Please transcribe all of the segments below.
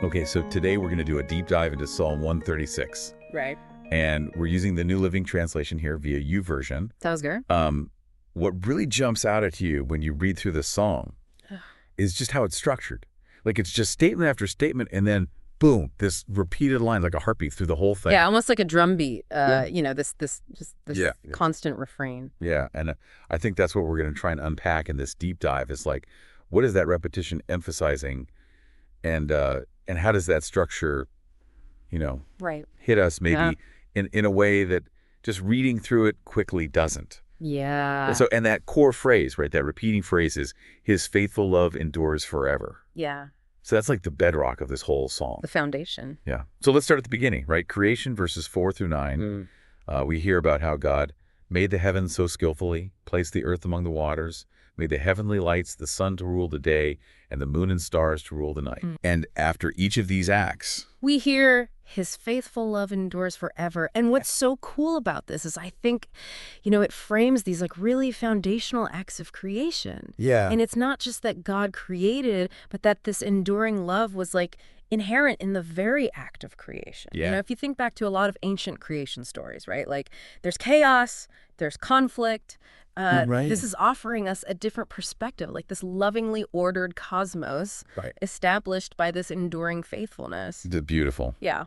Okay, so today we're going to do a deep dive into Psalm 136. Right. And we're using the New Living Translation here via YouVersion. Sounds good. What really jumps out at you when you read through this song is just how it's structured. Like it's just statement after statement, and then boom, this repeated line like a heartbeat through the whole thing. Yeah, almost like a drum beat. Yeah. This Yeah. constant refrain. Yeah, and I think that's what we're going to try and unpack in this deep dive. Is like, what is that repetition emphasizing, and how does that structure, Right. hit us maybe in a way that just reading through it quickly doesn't. Yeah. So, and that core phrase, right, that repeating phrase is, his faithful love endures forever. Yeah. So that's like the bedrock of this whole psalm. The foundation. Yeah. So let's start at the beginning, right? Creation, verses 4 through 9. We hear about how God made the heavens so skillfully, placed the earth among the waters, made the heavenly lights, the sun to rule the day, and the moon and stars to rule the night. And after each of these acts, We hear his faithful love endures forever. And what's so cool about this is I think, it frames these like really foundational acts of creation. Yeah. And it's not just that God created, but that this enduring love was like inherent in the very act of creation. Yeah. If you think back to a lot of ancient creation stories, right? Like there's chaos, there's conflict. Right. This is offering us a different perspective, like this lovingly ordered cosmos Right. established by this enduring faithfulness. It's beautiful. Yeah.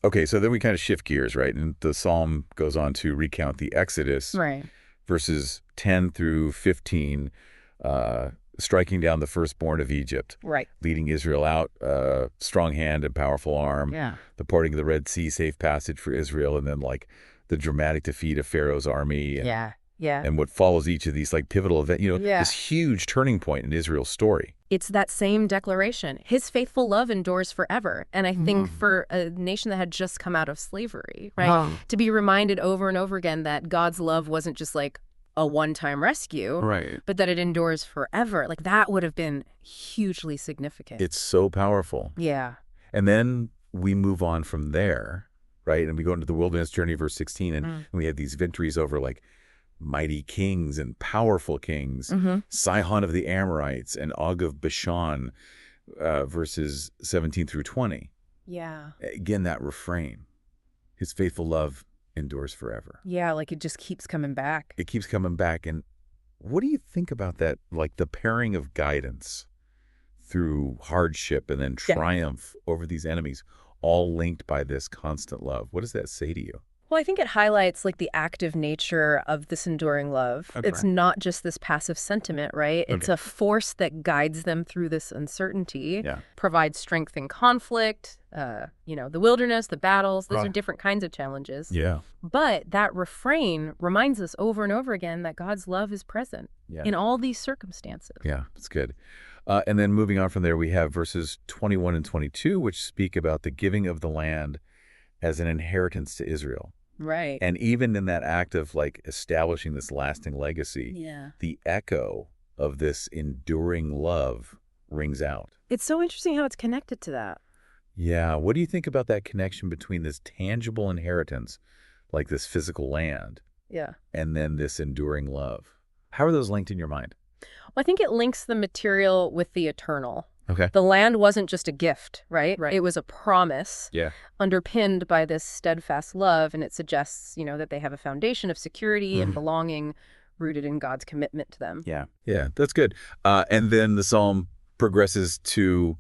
Okay, so then we kind of shift gears, right? And the psalm goes on to recount the Exodus, Right. verses 10 through 15, striking down the firstborn of Egypt, Right. leading Israel out, strong hand and powerful arm, Yeah. the parting of the Red Sea, safe passage for Israel, and then like the dramatic defeat of Pharaoh's army. And, Yeah. Yeah. and what follows each of these like pivotal events, Yeah. this huge turning point in Israel's story. It's that same declaration. His faithful love endures forever. And I think for a nation that had just come out of slavery, right, to be reminded over and over again that God's love wasn't just like a one-time rescue, Right. but that it endures forever. Like that would have been hugely significant. It's so powerful. Yeah. And then we move on from there, right? And we go into the wilderness journey, verse 16, and we have these victories over like mighty kings and powerful kings, Sihon of the Amorites and Og of Bashan, verses 17 through 20. Yeah. Again, that refrain, his faithful love endures forever. Yeah, like it just keeps coming back. It keeps coming back. And what do you think about that? Like the pairing of guidance through hardship and then triumph over these enemies, all linked by this constant love. What does that say to you? Well, I think it highlights like the active nature of this enduring love. Okay. It's not just this passive sentiment, right? It's a force that guides them through this uncertainty, provides strength in conflict, the wilderness, the battles. Those are different kinds of challenges. Yeah. But that refrain reminds us over and over again that God's love is present in all these circumstances. Yeah, that's good. And then moving on from there, we have verses 21 and 22, which speak about the giving of the land as an inheritance to Israel. Right. And even in that act of like establishing this lasting legacy, the echo of this enduring love rings out. It's so interesting how it's connected to that. Yeah. What do you think about that connection between this tangible inheritance, like this physical land, and then this enduring love? How are those linked in your mind? Well, I think it links the material with the eternal. Okay. The land wasn't just a gift, right? It was a promise underpinned by this steadfast love, and it suggests, that they have a foundation of security and belonging rooted in God's commitment to them. Yeah. Yeah, that's good. And then the psalm progresses to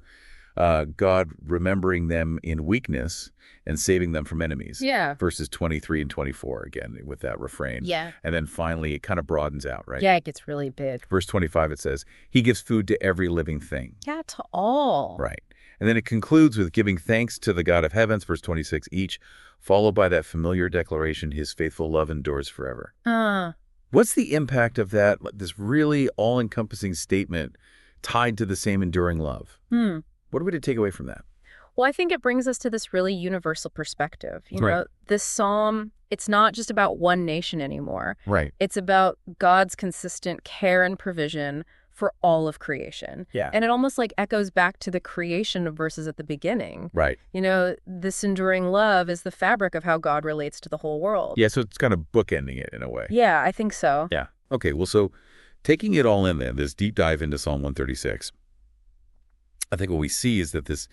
God remembering them in weakness and saving them from enemies. Yeah. Verses 23 and 24, again, with that refrain. Yeah. And then finally, it kind of broadens out, right? Yeah, it gets really big. Verse 25, it says, he gives food to every living thing. Yeah, to all. Right. And then it concludes with giving thanks to the God of heavens, verse 26 each, followed by that familiar declaration, his faithful love endures forever. What's the impact of that, this really all-encompassing statement tied to the same enduring love? What are we to take away from that? Well, I think it brings us to this really universal perspective. This psalm, it's not just about one nation anymore. Right. It's about God's consistent care and provision for all of creation. Yeah. And it almost like echoes back to the creation verses at the beginning. Right. This enduring love is the fabric of how God relates to the whole world. Yeah, so it's kind of bookending it in a way. Yeah, I think so. Yeah. Okay, well, so taking it all in then, this deep dive into Psalm 136, I think what we see is that this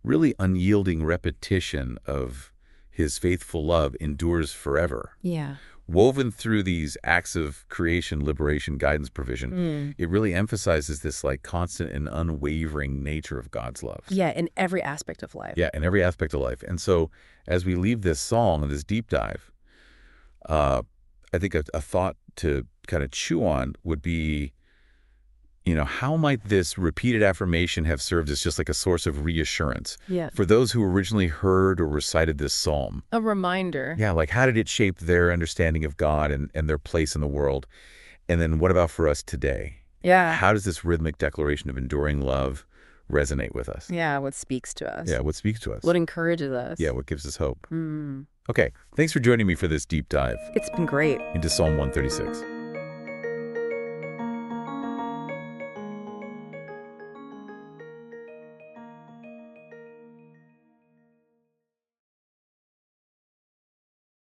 really unyielding repetition of his faithful love endures forever. Yeah. Woven through these acts of creation, liberation, guidance, provision, it really emphasizes this like constant and unwavering nature of God's love. Yeah, in every aspect of life. Yeah, in every aspect of life. And so as we leave this song and this deep dive, I think a thought to kind of chew on would be, how might this repeated affirmation have served as just like a source of reassurance for those who originally heard or recited this psalm? A reminder. Yeah, like how did it shape their understanding of God and their place in the world? And then what about for us today? Yeah. How does this rhythmic declaration of enduring love resonate with us? Yeah, what speaks to us. Yeah, what speaks to us? What encourages us. Yeah, what gives us hope? Okay, thanks for joining me for this deep dive. It's been great. Into Psalm 136.